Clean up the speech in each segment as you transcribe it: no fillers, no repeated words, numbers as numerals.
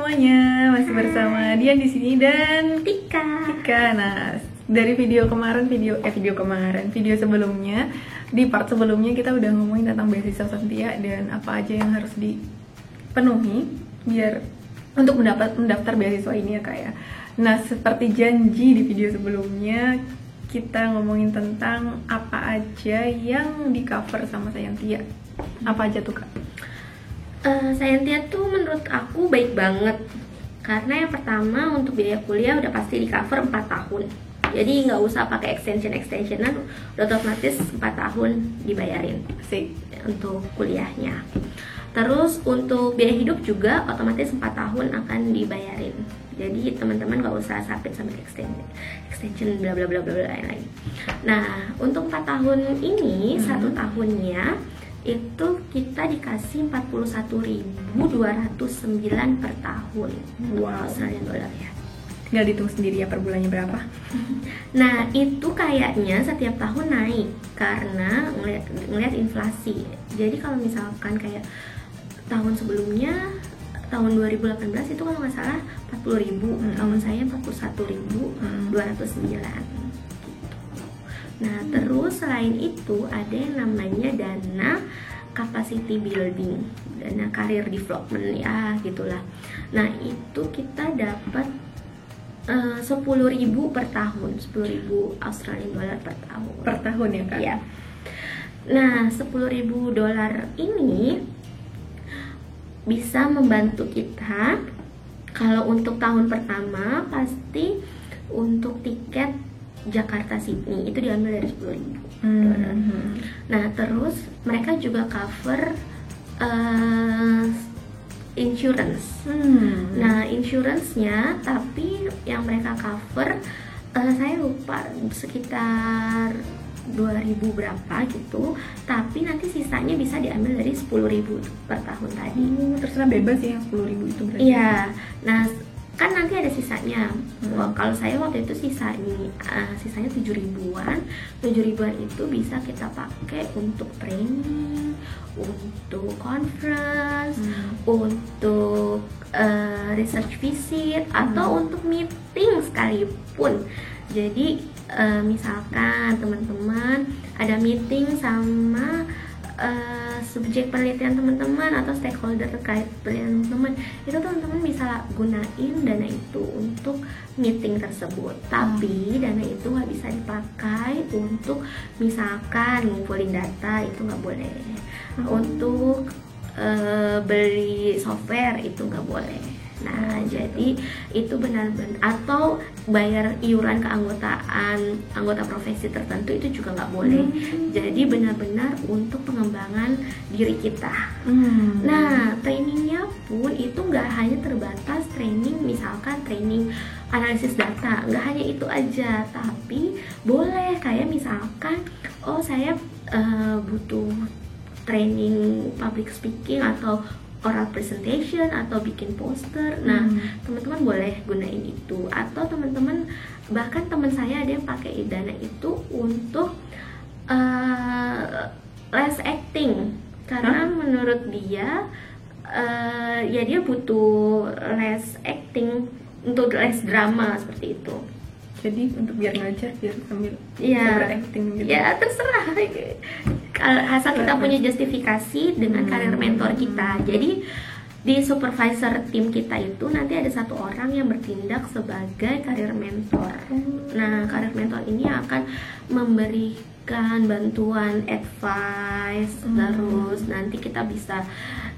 semuanya, masih bersama Dian di sini dan Tika. Nah, dari video sebelumnya, di part sebelumnya kita udah ngomongin tentang beasiswa Santia dan apa aja yang harus dipenuhi biar untuk mendaftar beasiswa ini ya Kak ya. Nah, seperti janji di video sebelumnya, kita ngomongin tentang apa aja yang di cover sama Santia. Apa aja tuh Kak? Sayantia tuh menurut aku baik banget karena yang pertama untuk biaya kuliah udah pasti di cover 4 tahun, jadi nggak usah pakai extensionan, udah otomatis 4 tahun dibayarin Sih untuk kuliahnya. Terus untuk biaya hidup juga otomatis 4 tahun akan dibayarin, jadi teman-teman nggak usah sakit sama extension bla bla bla bla yang lain. Nah untuk 4 tahun ini 1 tahunnya itu kita dikasih 41.209 per tahun. Wow. Australian dollar ya. Tinggal dihitung sendiri ya per bulannya berapa. Nah itu kayaknya setiap tahun naik karena ngeliat inflasi. Jadi kalau misalkan kayak tahun sebelumnya, tahun 2018 itu kalau nggak salah 40.000, tahun saya 41.209. Nah terus selain itu ada yang namanya dana capacity building, dana career development ya gitulah. Nah itu kita dapat 10.000 per tahun, 10.000 Australian dollar per tahun. Per tahun ya Kak? Iya. Nah 10.000 dolar ini bisa membantu kita kalau untuk tahun pertama pasti untuk tiket Jakarta Sydney itu diambil dari 10.000 dolar. Nah terus mereka juga cover insurance. Nah insurance-nya tapi yang mereka cover saya lupa sekitar 2.000 berapa gitu, tapi nanti sisanya bisa diambil dari 10.000 per tahun tadi. Terserah bebas ya yang 10.000 itu berarti. Iya. Nah kan nanti ada sisanya. Kalau saya waktu itu sisanya 7.000-an. 7.000-an itu bisa kita pakai untuk training, untuk conference, untuk research visit, atau untuk meeting sekalipun. Jadi misalkan teman-teman ada meeting sama subjek penelitian teman-teman atau stakeholder terkait penelitian teman-teman, itu teman-teman bisa gunain dana itu untuk meeting tersebut. Tapi dana itu nggak bisa dipakai untuk misalkan ngumpulin data, itu nggak boleh. Untuk beli software itu nggak boleh. Nah jadi itu benar-benar, atau bayar iuran keanggotaan anggota profesi tertentu itu juga nggak boleh. Jadi benar-benar untuk pengembangan diri kita. Nah trainingnya pun itu nggak hanya terbatas training, misalkan training analisis data, nggak hanya itu aja, tapi boleh kayak misalkan saya butuh training public speaking atau oral presentation atau bikin poster. Nah teman-teman boleh gunain itu, atau teman-teman, bahkan teman saya ada yang pakai dana itu untuk les acting karena menurut dia ya dia butuh les acting untuk les drama seperti itu. Jadi untuk biar ngajar, biar sambil berakting gitu. Ya terserah, asal kita punya justifikasi dengan karir mentor kita. Jadi di supervisor tim kita itu nanti ada 1 orang yang bertindak sebagai karir mentor. Nah karir mentor ini akan memberikan bantuan advice, terus nanti kita bisa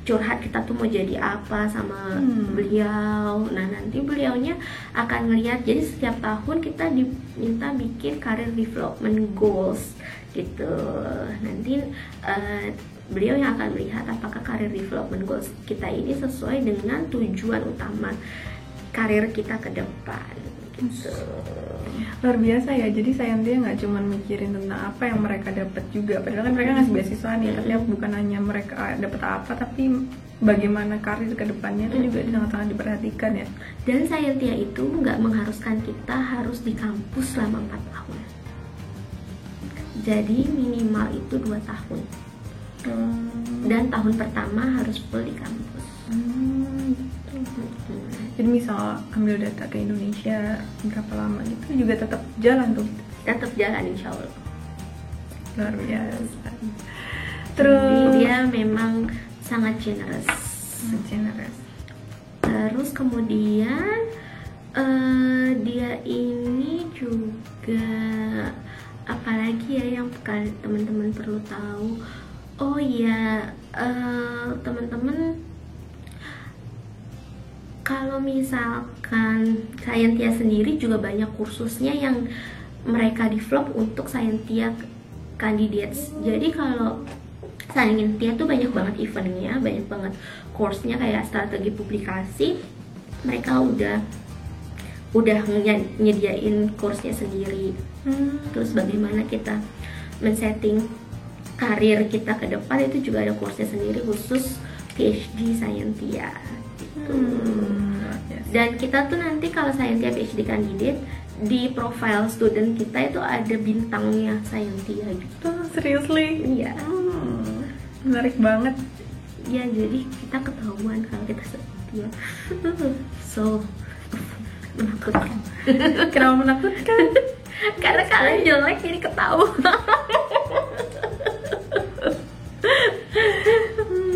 curhat kita tuh mau jadi apa sama beliau. Nah nanti beliaunya akan ngelihat, jadi setiap tahun kita diminta bikin career development goals gitu. Nanti beliau yang akan melihat apakah career development goals kita ini sesuai dengan tujuan utama karir kita ke depan gitu. Luar biasa ya, jadi Santia nggak cuma mikirin tentang apa yang mereka dapat juga, padahal kan mereka ngasih beasiswa nih, tapi bukan hanya mereka dapat apa, tapi bagaimana karir ke depannya itu juga sangat-sangat diperhatikan ya. Dan Santia itu nggak mengharuskan kita harus di kampus selama 4 tahun, jadi minimal itu 2 tahun. Dan tahun pertama harus full di kampus. Jadi misal ambil data ke Indonesia berapa lama gitu juga tetap jalan tuh. Tetap jalan insya Allah. Luar biasa. Jadi Terus dia memang sangat generous. generous. Terus kemudian dia ini juga apalagi ya yang teman-teman perlu tahu. Oh iya, teman-teman, kalau misalkan Scientia sendiri juga banyak kursusnya yang mereka develop untuk Scientia candidates. Jadi kalau Scientia tuh banyak banget eventnya, banyak banget course-nya kayak strategi publikasi. Mereka udah nyediain course-nya sendiri. Terus bagaimana kita men-setting karir kita ke depan, itu juga ada course-nya sendiri khusus PhD Scientia gitu. Dan kita tuh nanti kalau Scientia PhD candidate, di profile student kita itu ada bintangnya Scientia gitu. Seriously? Iya. Menarik banget. Ya, jadi kita ketahuan kalau kita Scientia. So menakutkan. Kenapa menakutkan? Karena kalian jelek jadi ketahuan.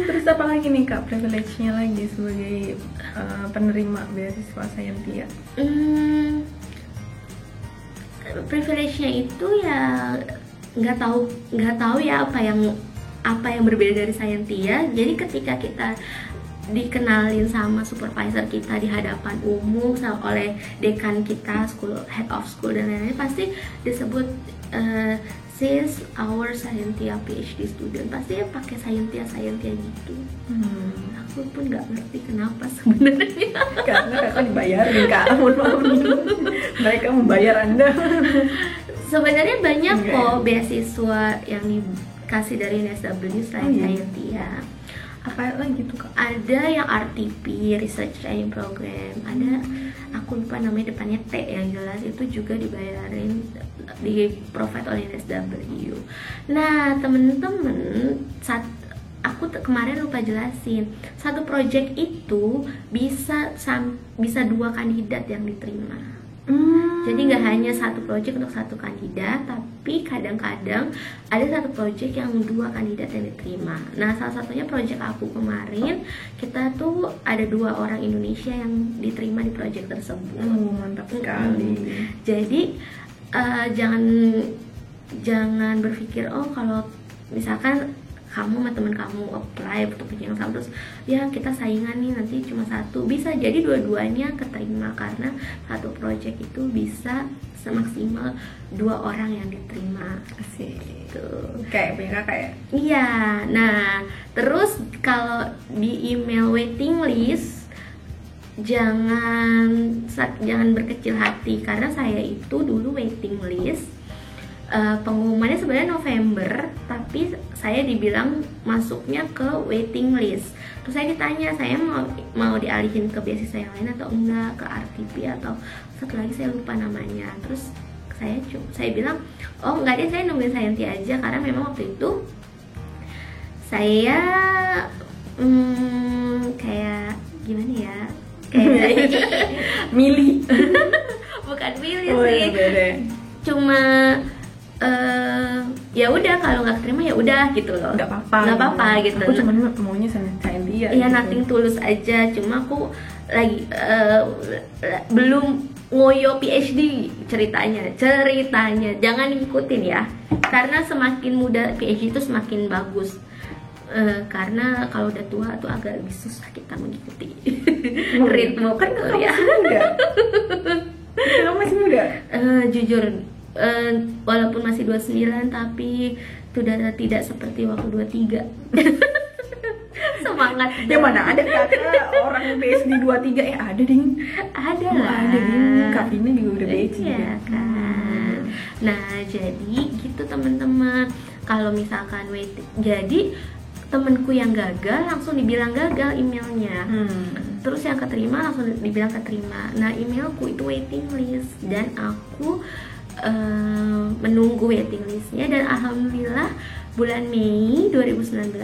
Terus apa lagi nih Kak privilege-nya lagi sebagai penerima beasiswa Scientia? Privilege-nya itu ya nggak tahu ya apa yang berbeda dari Scientia. Jadi ketika kita dikenalin sama supervisor kita di hadapan umum oleh dekan kita, head of school dan lain-lain, pasti disebut sis our Scientia PhD student, pasti ya pakai Scientia gitu. Aku pun nggak ngerti kenapa sebenarnya. Karena kakak dibayarin Kak, mohon maaf. Mereka membayar Anda. Sebenarnya banyak kok beasiswa yang dikasih dari NSW selain Scientia. Apa lagi tuh Kak? Ada yang RTP, Research Training Program, ada aku lupa namanya, depannya T yang jelas, itu juga dibayarin, di provide oleh NSW. Nah temen-temen, aku kemarin lupa jelasin, satu project itu bisa 2 kandidat yang diterima. Jadi nggak hanya satu project untuk satu kandidat, tapi kadang-kadang ada satu project yang 2 kandidat yang diterima. Nah, salah satunya project aku kemarin, kita tuh ada 2 orang Indonesia yang diterima di project tersebut. Mantap sekali. Jadi jangan berpikir kalau misalkan kamu sama teman kamu apply untuk yang sama, terus ya kita saingan nih nanti cuma satu. Bisa jadi dua-duanya keterima, karena satu project itu bisa semaksimal 2 orang yang diterima. Asik. Gitu. Kayak punya kakak ya? Iya. Nah, terus kalau di email waiting list, jangan berkecil hati, karena saya itu dulu waiting list. Pengumumannya sebenarnya November, tapi saya dibilang masuknya ke waiting list. Terus saya ditanya, saya mau dialihin ke beasiswa yang lain atau enggak, ke RTP atau satu lagi saya lupa namanya. Terus saya bilang, oh enggak deh, saya nungguin Scientia aja, karena memang waktu itu saya kayak gimana ya, kayak Milih. bukan milih sih, cuma ya udah, kalau nggak terima ya udah gitu loh, nggak apa-apa gitu. Aku cuma maunya Scientia. Iya, nothing tulus aja. Cuma aku lagi belum ngoyo PhD ceritanya. Jangan ikutin ya, karena semakin muda PhD itu semakin bagus. Karena kalau udah tua tuh agak lebih susah kita mengikuti ritme kan kuliah. Kamu masih muda. Jujur, walaupun masih 29, tapi sudah tidak seperti waktu 23. Semangat. Yang mana ada kakak orang PhD 23 ada ding. Ada Oh, lah. ada ding. Kavina juga udah PhD. Iya kan. Nah, jadi gitu teman-teman. Kalau misalkan jadi temenku yang gagal langsung dibilang gagal emailnya. Terus yang keterima langsung dibilang keterima. Nah, emailku itu waiting list, dan aku menunggu waiting listnya, dan alhamdulillah bulan Mei 2019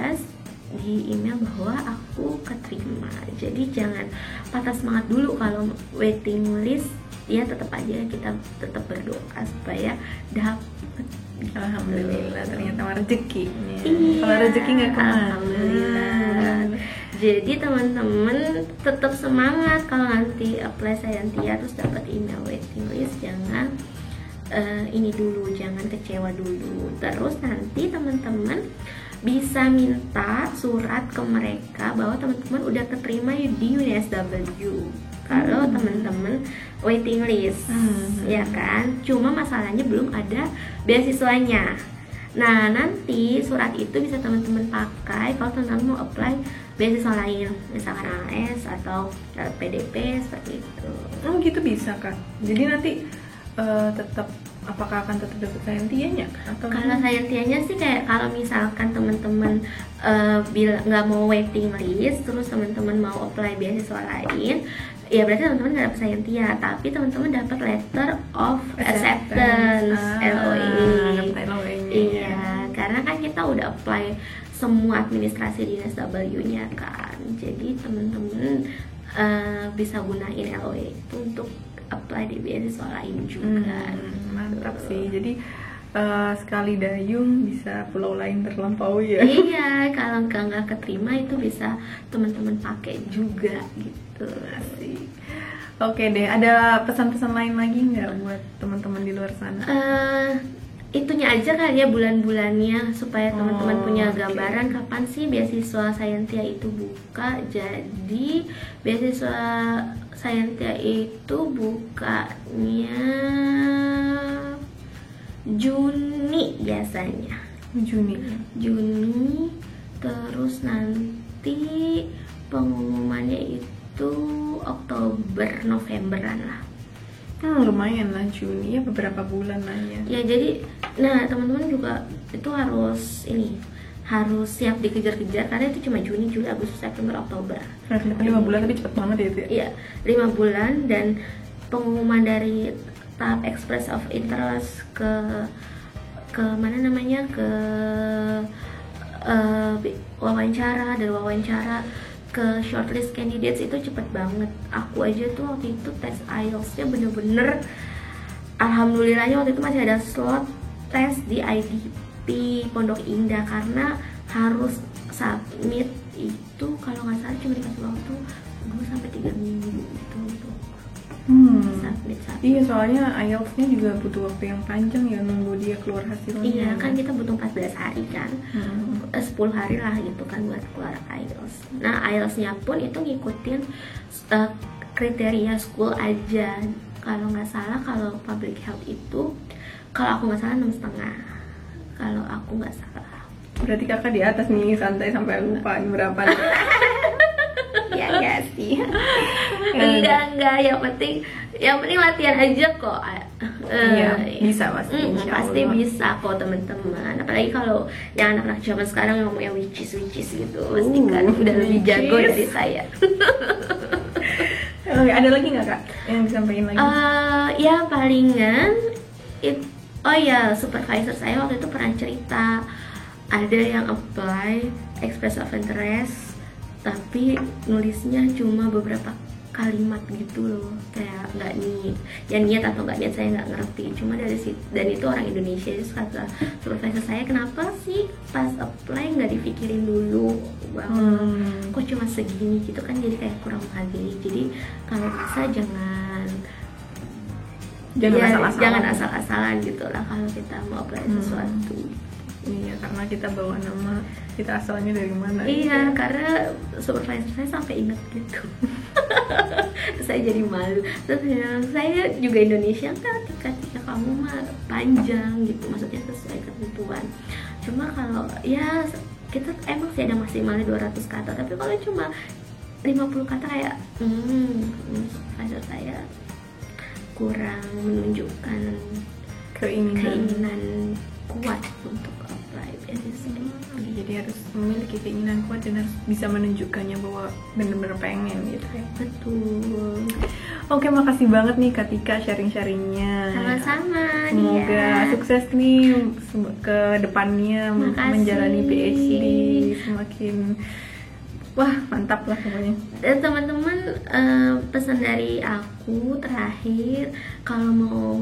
di email bahwa aku keterima. Jadi jangan patah semangat dulu kalau waiting list, ya tetap aja kita tetap berdoa supaya dapat. Alhamdulillah, ternyata mah rezekinya. Iya, Kalau rezeki nggak kemana. alhamdulillah. Jadi teman-teman tetap semangat kalau nanti apply Scientia terus dapat email waiting list, jangan ini dulu, jangan kecewa dulu. Terus nanti teman-teman bisa minta surat ke mereka bahwa teman-teman udah keterima di UNSW kalau teman-teman waiting list, ya kan. Cuma masalahnya belum ada beasiswanya. Nah, nanti surat itu bisa teman-teman pakai kalau teman-teman mau apply beasiswa lain, misalkan ALS atau PDP seperti itu. Oh gitu bisa Kak. Jadi nanti tetap, apakah akan tetap dapat Scientia-nya? Atau Kalau Scientia-nya sih kayak kalau misalkan teman-teman nggak mau waiting list, terus teman-teman mau apply beasiswa lain, ya berarti teman-teman nggak dapat Scientia, tapi teman-teman dapat letter of acceptance, LOA. dapat LOA-nya. Iya, karena kan kita udah apply semua administrasi di UNSW-nya kan, jadi teman-teman bisa gunain LOA itu untuk apply di beasiswa lain juga. Mantap sih. Jadi sekali dayung bisa pulau lain terlampaui ya. Iya, kalau nggak keterima itu bisa teman-teman pakai juga gitu. Asik. Oke deh, ada pesan-pesan lain lagi nggak buat teman-teman di luar sana? Itunya aja kali ya, bulan-bulannya, supaya teman-teman punya oke. gambaran kapan sih beasiswa Scientia itu buka. Jadi beasiswa Scientia itu bukanya Juni biasanya. Juni. Juni, terus nanti pengumumannya itu Oktober Novemberan lah. Lumayan lah Juni ya, beberapa bulan lah ya. Ya jadi, nah teman-teman juga itu harus siap dikejar-kejar karena itu cuma Juni, Juli, Agustus, September, Oktober. Nah, 5 bulan tapi cepet banget ya itu ya. Iya, 5 bulan, dan pengumuman dari tahap express of interest ke mana namanya, ke wawancara, dari wawancara ke shortlist candidates itu cepet banget. Aku aja tuh waktu itu tes IELTS-nya bener-bener alhamdulillahnya waktu itu masih ada slot tes di IDP Pondok Indah, karena harus submit itu kalau nggak salah cuma dikasih waktu 2-3 minggu gitu untuk submit. Iya, soalnya IELTS-nya juga butuh waktu yang panjang ya, nunggu dia keluar hasilnya. Iya kan, kita butuh 14 hari kan, 10 hari lah gitu kan buat keluar IELTS. Nah IELTS-nya pun itu ngikutin kriteria school aja. Kalau nggak salah, kalau public health itu, kalau aku nggak salah 6,5. Kalau aku nggak salah. Berarti kakak di atas nih, santai sampai lupa berapa. Ya enggak sih. enggak, yang penting latihan aja kok. Iya, bisa pasti. Insya Pasti Allah. bisa kok teman-teman. Apalagi kalau yang anak-anak zaman sekarang ngomongnya which is gitu, pasti kan udah lebih jago which is. dari saya. Oke, ada lagi nggak kak yang disampaikan lagi? Ya palingan supervisor saya waktu itu pernah cerita ada yang apply express of interest tapi nulisnya cuma beberapa kalimat gitu loh, kayak nggak niat atau nggak niat saya nggak ngerti. Cuma dari situ, dan itu orang Indonesia. Terus kata supervisor saya, kenapa sih pas apply nggak dipikirin dulu bahwa kok cuma segini gitu kan, jadi kayak kurang menghargai. Jadi kalau bisa jangan asal-asalan gitu lah kalau kita mau apply sesuatu. Iya, karena kita bawa nama, kita asalnya dari mana. Iya, karena supervisor saya sampai inget gitu. Saya jadi malu. Terus saya juga Indonesia kan, ketika kamu mah panjang gitu, maksudnya sesuai ketentuan. Cuma kalau ya kita emang sih ada maksimalnya 200 kata, tapi kalau cuma 50 kata kayak supervisor saya kurang menunjukkan keinginan kuat untuk apply beasiswa. Jadi harus memiliki keinginan kuat dan harus bisa menunjukkannya bahwa benar-benar pengen gitu ya. Betul. Oke, makasih banget nih Kak Tika sharing-sharingnya. Sama-sama. Semoga Dia. sukses nih ke depannya Makasih. menjalani PhD semakin wah mantap lah pokoknya. Dan teman-teman, pesan dari aku terakhir, kalau mau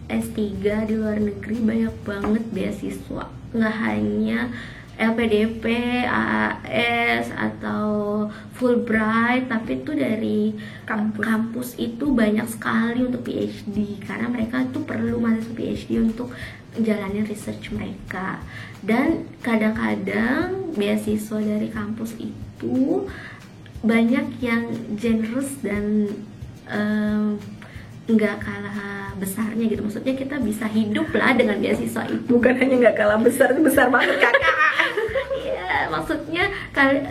S3 di luar negeri banyak banget beasiswa, nggak hanya LPDP, AAS atau Fulbright, tapi itu dari kampus itu banyak sekali untuk PhD, karena mereka tuh perlu mahasiswa PhD untuk menjalani research mereka. Dan kadang-kadang beasiswa dari kampus itu banyak yang generous dan nggak kalah besarnya gitu. Maksudnya kita bisa hidup lah dengan beasiswa itu. Bukan hanya nggak kalah besar, itu besar banget kakak. Iya, maksudnya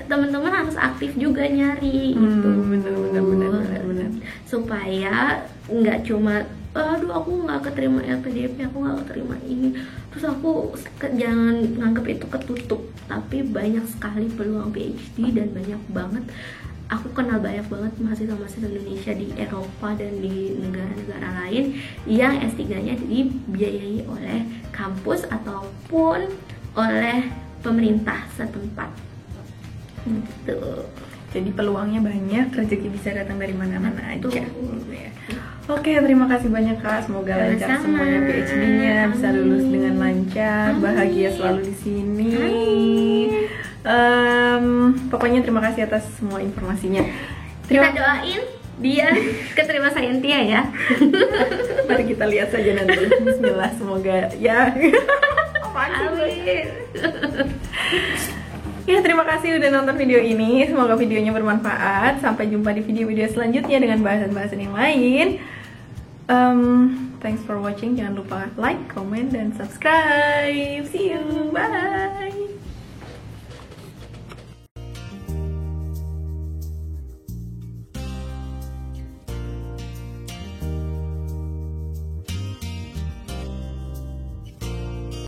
teman-teman harus aktif juga nyari gitu. Bener. Supaya nggak cuma aduh aku nggak keterima LPDP, aku nggak keterima ini, terus aku jangan nganggap itu ketutup. Tapi banyak sekali peluang PhD dan banyak banget, aku kenal banyak banget mahasiswa-mahasiswa Indonesia di Eropa dan di negara-negara lain yang S3-nya dibiayai oleh kampus ataupun oleh pemerintah setempat gitu. Jadi peluangnya banyak, rezeki bisa datang dari mana-mana aja. Betul. Oke, terima kasih banyak Kak. Semoga lancar Sama-sama. semuanya PhD-nya, bisa lulus Amin. dengan lancar, Amin. bahagia selalu di sini. Pokoknya terima kasih atas semua informasinya. Kita doain dia keterima Scientia ya. Mari kita lihat saja nanti. Bismillah, semoga ya. Amin. Ya, terima kasih udah nonton video ini. Semoga videonya bermanfaat. Sampai jumpa di video-video selanjutnya dengan bahasan-bahasan yang lain. Thanks for watching. Jangan lupa like, comment, dan subscribe. See you. Bye.